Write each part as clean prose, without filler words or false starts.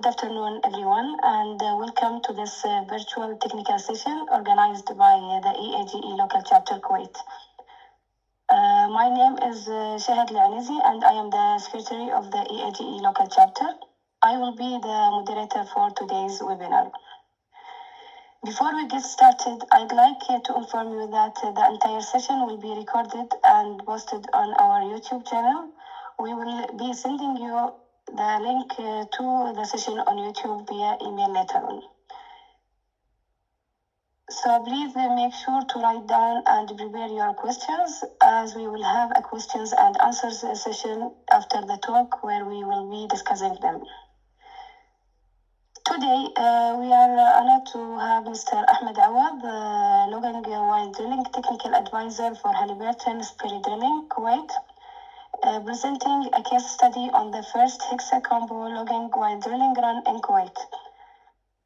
Good afternoon, everyone, and welcome to this virtual technical session organized by the EAGE local chapter Kuwait. My name is Shahad Al-Anizi, and I am the secretary of the EAGE local chapter. I will be the moderator for today's webinar. Before we get started, I'd like to inform you that the entire session will be recorded and posted on our YouTube channel. We will be sending you the link to the session on YouTube via email later on. So please make sure to write down and prepare your questions, as we will have a questions and answers session after the talk where we will be discussing them. Today, we are honored to have Mr. Ahmad Awadh, logging while drilling technical advisor for Halliburton Spirit Drilling, Kuwait, presenting a case study on the first Hexa combo logging while drilling run in Kuwait.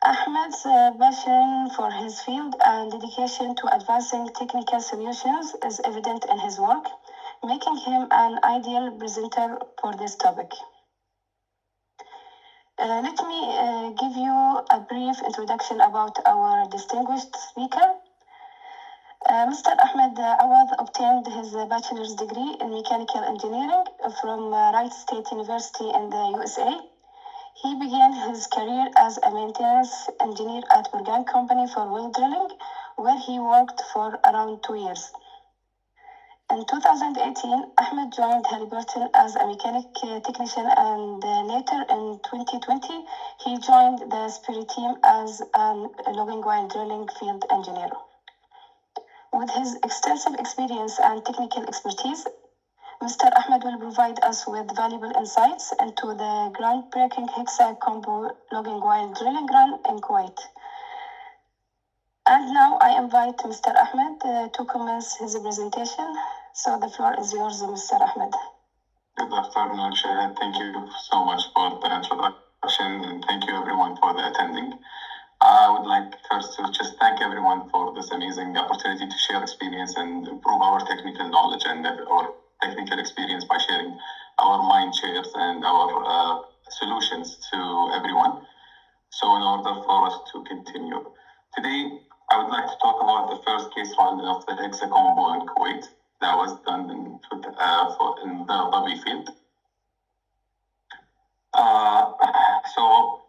Ahmad's passion for his field and dedication to advancing technical solutions is evident in his work, making him an ideal presenter for this topic. Let me give you a brief introduction about our distinguished speaker. Mr. Ahmad Awadh obtained his bachelor's degree in mechanical engineering from Wright State University in the USA. He began his career as a maintenance engineer at Morgan Company for well drilling, where he worked for around 2 years. In 2018, Ahmed joined Halliburton as a mechanic technician, and later in 2020, he joined the Spirit team as a logging while drilling field engineer. With his extensive experience and technical expertise, Mr. Ahmed will provide us with valuable insights into the groundbreaking Hexa combo logging while drilling run in Kuwait. And now I invite Mr. Ahmed to commence his presentation. So the floor is yours, Mr. Ahmed. Good afternoon, Shahad. Thank you so much for the introduction, and thank you everyone for the attending. I would like first to just thank everyone for this amazing opportunity to share experience and improve our technical knowledge and our technical experience by sharing our mind shares and our solutions to everyone. So in order for us to continue, today I would like to talk about the first case run of the Hexa combo in Kuwait that was done in the Awadh field. So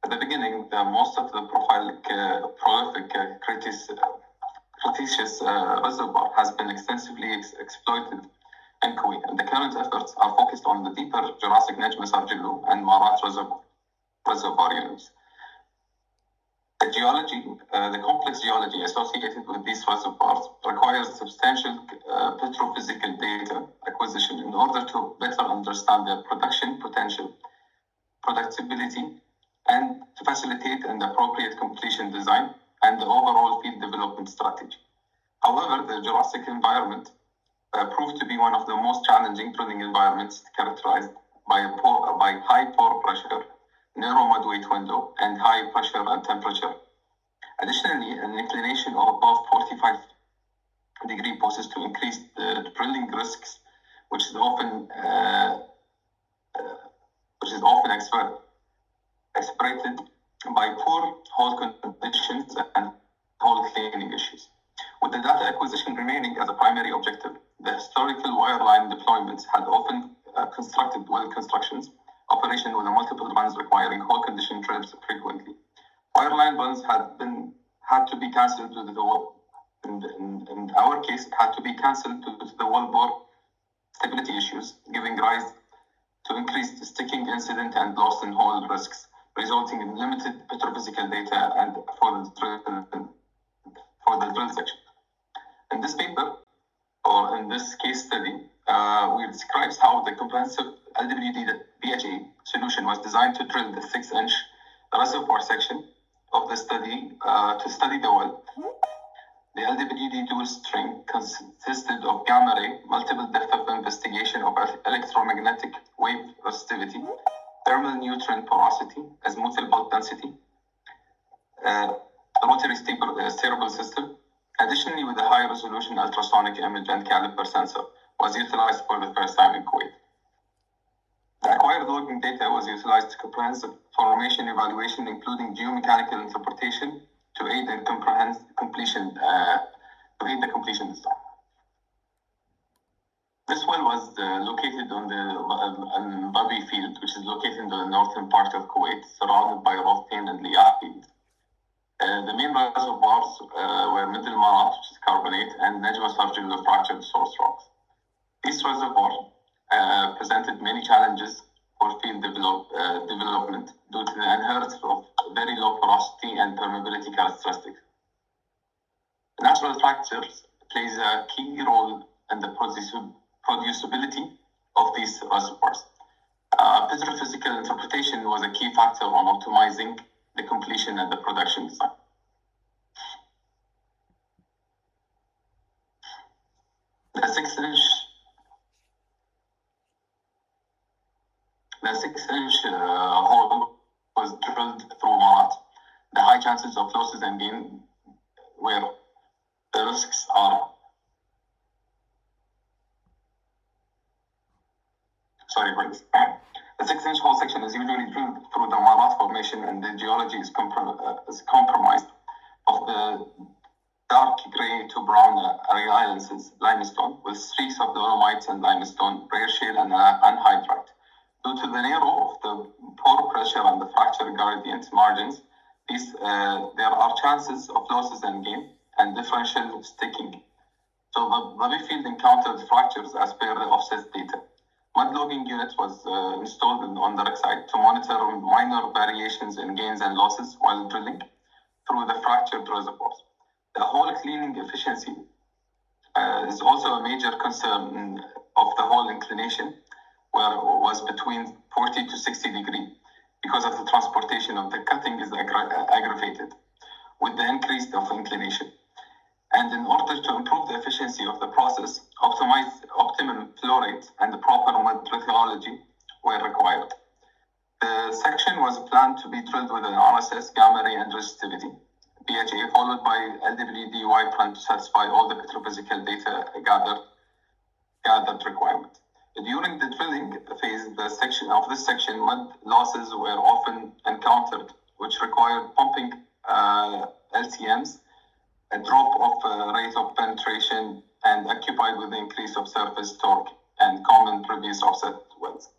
at the beginning, most of the prolific Cretaceous reservoir has been extensively exploited in Kuwait, and the current efforts are focused on the deeper Jurassic Najm Sarjilu and Marat reservoir units. The complex geology associated with these reservoirs requires substantial petrophysical data acquisition in order to better understand their production potential, productivity, and to facilitate an appropriate completion design and the overall field development strategy. However, the Jurassic environment proved to be one of the most challenging drilling environments, characterized by high pore pressure, narrow mud-weight window, and high pressure and temperature. Additionally, an inclination of above 45 degree poses to increase the drilling risks, which is often exploited by poor hole conditions and hole cleaning issues. With the data acquisition remaining as a primary objective, the historical wireline deployments had often constructed well constructions, operation with multiple runs requiring hole condition trips frequently. Wireline runs had to be cancelled due to the wall. In our case, it had to be cancelled due to the wallbore stability issues, giving rise to increased sticking incident and lost in hole risks, resulting in limited petrophysical data and for the drill section. In this paper, or in this case study, we describes how the comprehensive LWD solution was designed to drill the 6-inch reservoir section of the study to study the well. The LWD dual string consisted of gamma ray, multiple depth of investigation of electromagnetic wave resistivity, thermal nutrient porosity, azimuthal bulk density, rotary steerable system. Additionally, with a high-resolution ultrasonic image and caliper sensor was utilized for the first time in Kuwait. The acquired logging data was utilized to comprehensive formation evaluation, including geomechanical interpretation, to aid in completion design. This well was located on the Babi field, which is located in the northern part of Kuwait, surrounded by Rothtain and Liah fields. The main reservoirs were Middle Marat, which is carbonate, and Najma Sarjula fractured source rocks. These reservoirs presented many challenges for field development due to the inheritance of very low porosity and permeability characteristics. Natural fractures plays a key role in the producibility of these reservoirs. Petrophysical interpretation was a key factor on optimizing the completion and the production design. The 6-inch hole was drilled through Marat. The high chances of losses and gain where the risks are. Sorry for this. The 6-inch hole section is usually drilled through the Marat formation, and the geology is compromised of the dark gray to brown islands limestone with streaks of dolomites and limestone, rare shale, and anhydrite. Due to the narrow of the pore pressure and the fracture gradient margins, there are chances of losses and gain and differential sticking. So the Babi field encountered fractures as per the offset data. Mud logging unit was installed on the rig site to monitor minor variations in gains and losses while drilling through the fractured reservoirs. The hole cleaning efficiency is also a major concern of the hole inclination, where it was between 40 to 60 degrees because of the transportation of the cutting is aggravated with the increase of inclination. And in order to improve the efficiency of the process, optimum flow rate and the proper methodology were required. The section was planned to be drilled with an RSS, gamma ray, and resistivity, BHA, followed by LWDY plan to satisfy all the petrophysical data gathered requirement. During the drilling phase, this section, mud losses were often encountered, which required pumping LCMs, a drop of rate of penetration, and occupied with the increase of surface torque and common previous offset wells.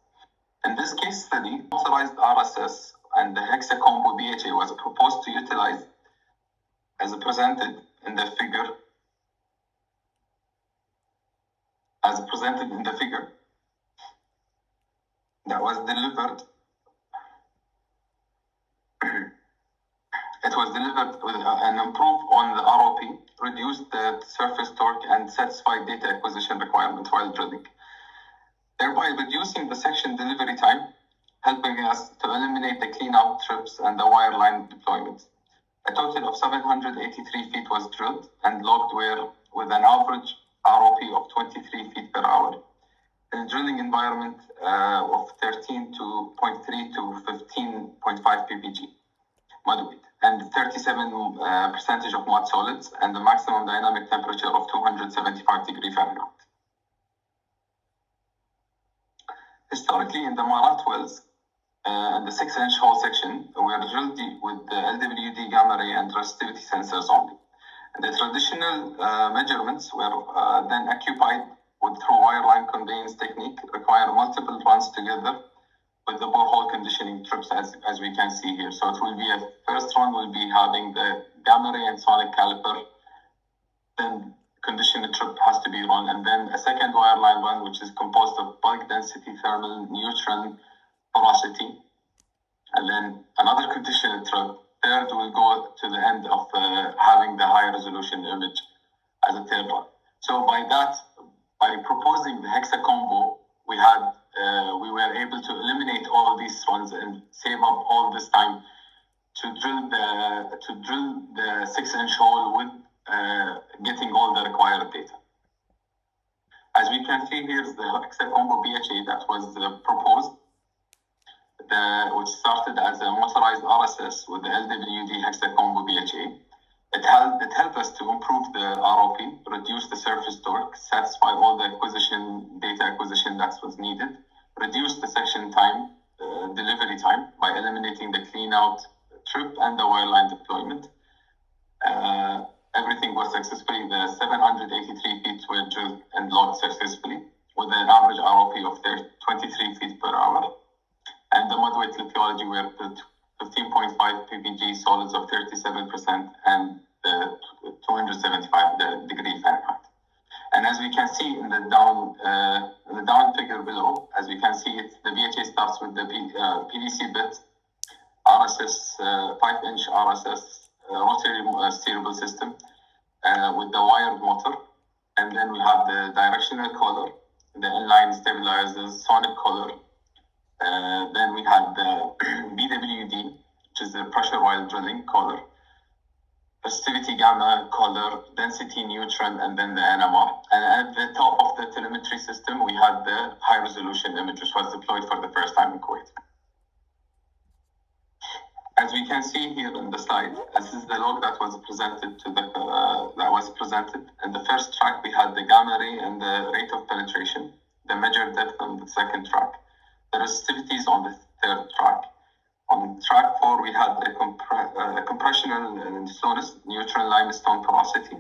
In this case study, authorized RSS and the Hexa combo BHA was proposed to utilize as presented in the figure. That was delivered. It was delivered with an improve on the ROP, reduced the surface torque, and satisfied data acquisition requirement while drilling, thereby reducing the section delivery time, helping us to eliminate the clean-out trips and the wireline deployment. A total of 783 feet was drilled and logged with an average ROP of 23 feet per hour. In a drilling environment of 13.3 to 15.5 ppg mud weight, and 37% of mud solids, and the maximum dynamic temperature of 275 degrees Fahrenheit. Historically, in the Marat wells, and the 6-inch hole section were drilled with the LWD gamma ray and resistivity sensors only. And the traditional measurements were then occupied through wireline conveyance technique, require multiple runs together with the borehole conditioning trips as we can see here. So it will be first run will be having the gamma ray and sonic caliper, then conditioning trip has to be run, and then a second wireline run which is composed of bulk density, thermal, neutron, porosity, and then another conditioning trip. Third will go to the end of having the high resolution image as a third one. So by proposing the Hexa combo, we were able to eliminate all these runs and save up all this time to drill the 6-inch hole with getting all the required data. As we can see here is the Hexa combo BHA that was proposed, which started as a motorized RSS with the LWD Hexa combo BHA. It helped us to improve the ROP, reduce the surface torque, satisfy all the data acquisition that was needed reduce the section time, delivery time, by eliminating the clean out trip and the wireline deployment. Everything was successfully. The 783 feet were drilled and logged successfully with an average ROP of 23 feet per hour. And the mud weight lithiology were 15.5 ppg solids of 37% and 275 degree Fahrenheit. And as we can see in the down figure below, as we can see, the VHA starts with the PVC bit, RSS, 5-inch RSS rotary steerable system with the wired motor, and then we have the directional collar, the inline stabilizers, sonic collar. Then we have the BWD, which is the pressure while drilling collar, resistivity gamma collar, density neutron, and then the NMR. And at the top of the telemetry system, we had the high resolution image, which was deployed for the first time in Kuwait. As we can see here in the slide, this is the log that was presented to the In the first track, we had the gamma ray and the rate of penetration, the measured depth on the second track, the resistivities on the third track. On track 4, we had the compressional slowness, neutral limestone porosity,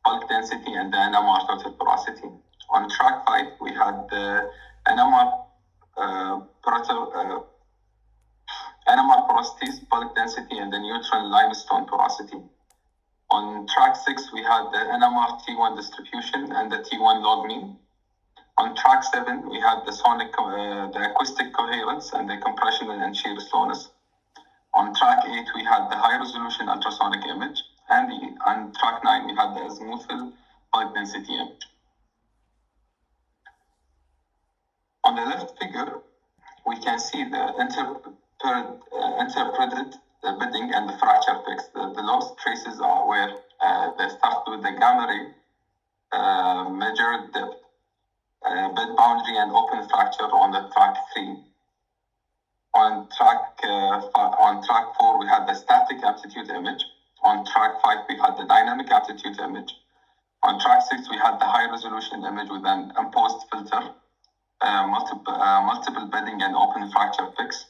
bulk density, and the NMR total porosity. On track 5, we had the NMR porosities, bulk density, and the neutral limestone porosity. On track 6, we had the NMR T1 distribution and the T1 log mean. On track 7, we had the sonic, the acoustic coherence and the compressional and shear slowness. On track 8, we had the high resolution ultrasonic image, and on track 9, we had the azimuthal bulk density image. On the left figure, we can see the interpreted bedding and the fracture fix. The lost traces are where they start with the gamma ray, measured depth, bed boundary and open fracture on the track 3. On track 4, we had the static amplitude image. On track 5, we had the dynamic amplitude image. On track 6, we had the high resolution image with an imposed filter, multiple bedding and open fracture fix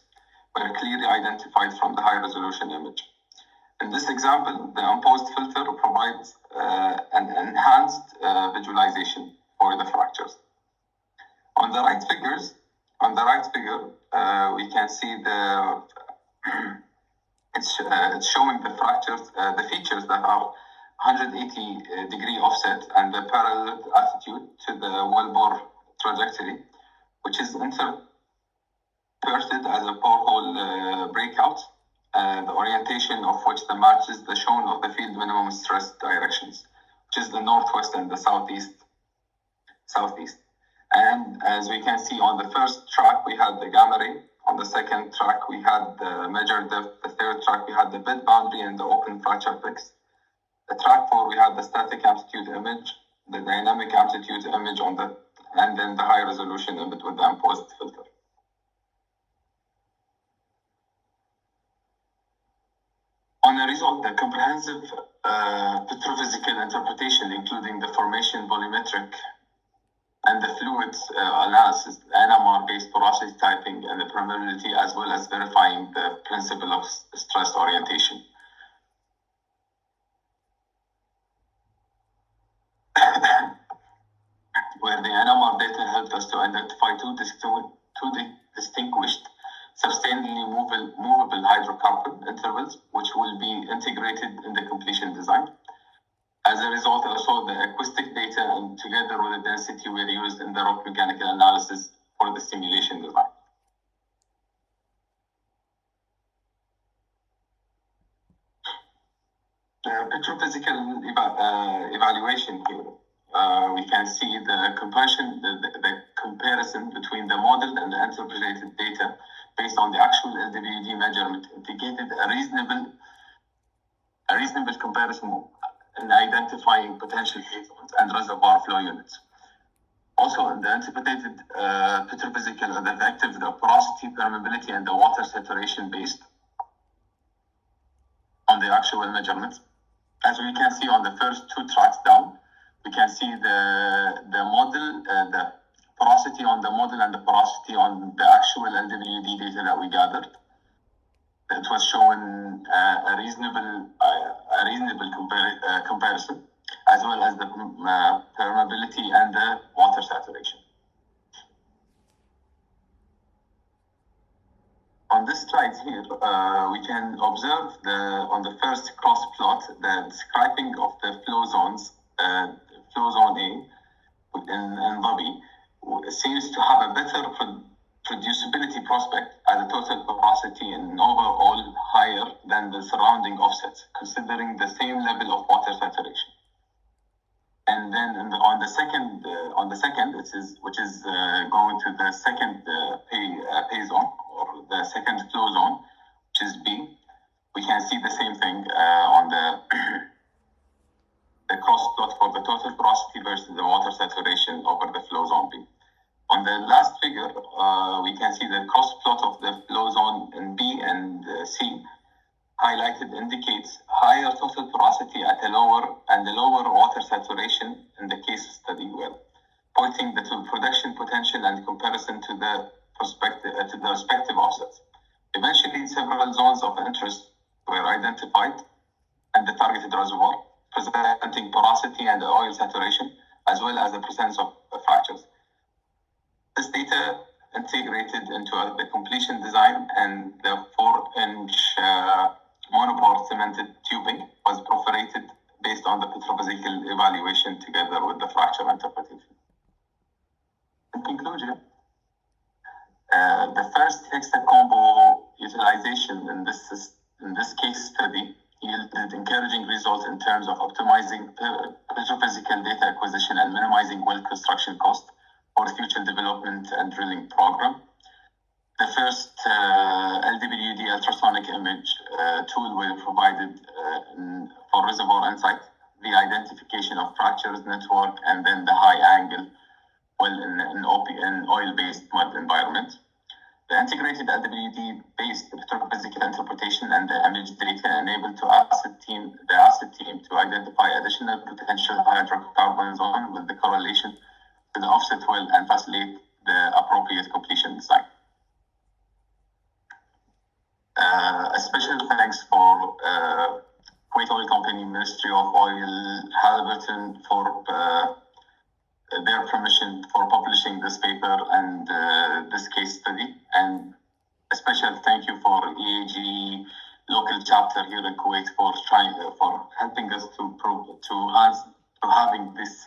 were clearly identified from the high resolution image. In this example, the imposed filter provides an enhanced visualization for the fractures. On the right figure, we can see it's showing the fractures, the features that are 180 degree offset and the parallel attitude to the wellbore trajectory, which is interpreted as a borehole breakout, the orientation of which matches the shown of the field minimum stress directions, which is the northwest and the southeast. And as we can see, on the first track, we had the gamma ray. On the second track, we had the measured depth. The third track, we had the bed boundary and the open fracture fix. The track 4, we had the static amplitude image, the dynamic amplitude image and then the high resolution image with the imposed filter. On the result, the comprehensive petrophysical interpretation, including the formation volumetric and the fluids analysis, NMR-based porosity typing, and the permeability, as well as verifying the principle of stress orientation. Where the NMR data helped us to identify two distinguished sustainably movable hydrocarbon intervals, which will be integrated in the completion design. As a result, also the acoustic data and together with the density were used in the rock mechanical analysis for the simulation design. Petrophysical evaluation here. We can see the comparison between the model and the interpreted data based on the actual LWD measurement indicated a reasonable comparison in identifying potential phase and reservoir flow units. Also, in the interpreted petrophysical and effective, the porosity, permeability, and the water saturation based on the actual measurements. As we can see on the first two tracks down, we can see the model, the porosity on the model and the porosity on the actual LWD data that we gathered. It was showing a reasonable comparison, as well as the permeability and the water saturation. On this slide here, we can observe on the first cross plot the describing of the flow zones, flow zone A in Dhabi seems to have a better producibility prospect as a total porosity and overall higher than the surrounding offsets, considering the same level of water saturation. And then on the second, which is going to the second pay zone, or the second flow zone, which is B, we can see the same thing on the cross plot for the total porosity versus the water saturation over the flow zone B. On the last figure, we can see the cross plot of the flow zone in B and C highlighted indicates higher total porosity at the lower water saturation in the case study well, pointing to production potential and comparison to the respective offsets. Eventually, several zones of interest were identified and the targeted reservoir, presenting porosity and oil saturation, as well as the presence of fractures. This data integrated into the completion design, and the 4-inch monopore cemented tubing was perforated based on the petrophysical evaluation together with the fracture interpretation. In conclusion, the first Hexa combo utilization in this case study yielded encouraging results in terms of optimizing petrophysical data acquisition and minimizing well construction cost for future development and drilling program. The first LWD ultrasonic image tool will be provided for reservoir insight, the identification of fractures network, and then the high angle well in oil-based mud environment. The integrated LWD-based petrophysical interpretation and the image data enabled the asset team to identify additional potential hydrocarbon zone with the correlation to the offset well and facilitate the appropriate completion design. A special thanks for Kuwait Oil Company, Ministry of Oil, Halliburton for their permission for publishing this paper and this case study, and a special thank you for EAGE local chapter here in Kuwait for helping us to having this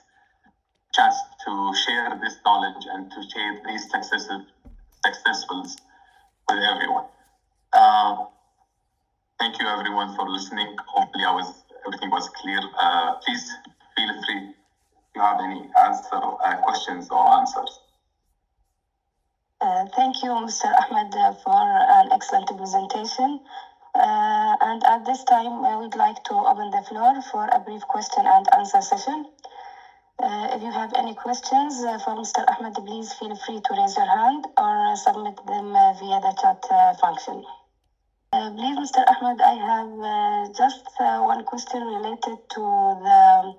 chance to share this knowledge and to share these successes with everyone. Thank you everyone for listening. Hopefully everything was clear. Please feel free if you have any questions or answers. Thank you, Mr. Ahmad, for an excellent presentation. And at this time, we'd like to open the floor for a brief question and answer session. If you have any questions for Mr. Ahmad, please feel free to raise your hand or submit them via the chat function. Please, Mr. Ahmad, I have just one question related to the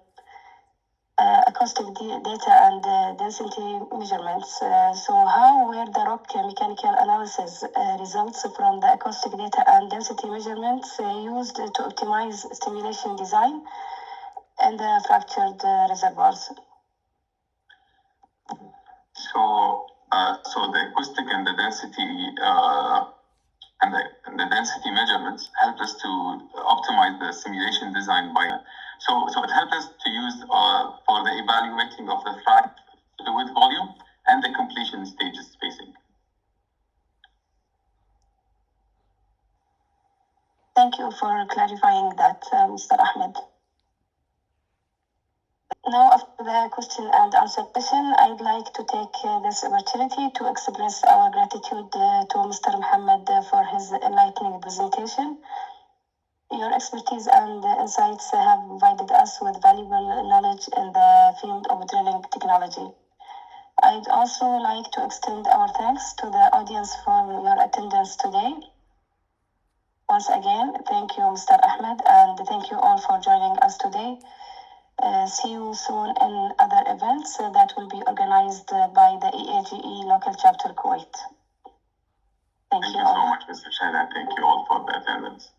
acoustic data and density measurements. So how were the rock mechanical analysis results from the acoustic data and density measurements used to optimize stimulation design and the fractured reservoirs? So the acoustic and the density and the density measurements help us to optimize the simulation design so it helps us to use for the evaluating of the frac fluid volume and the completion stages spacing. Thank you for clarifying that, Mr. Ahmed. Now, after the question and answer session, I'd like to take this opportunity to express our gratitude to Mr. Mohammed for his enlightening presentation. Your expertise and insights have provided us with valuable knowledge in the field of drilling technology. I'd also like to extend our thanks to the audience for your attendance today. Once again, thank you, Mr. Ahmed, and thank you all for joining us today. See you soon in other events that will be organized by the EAGE local chapter Kuwait. Thank you so much, Mr. Shahid. Thank you all for the attendance.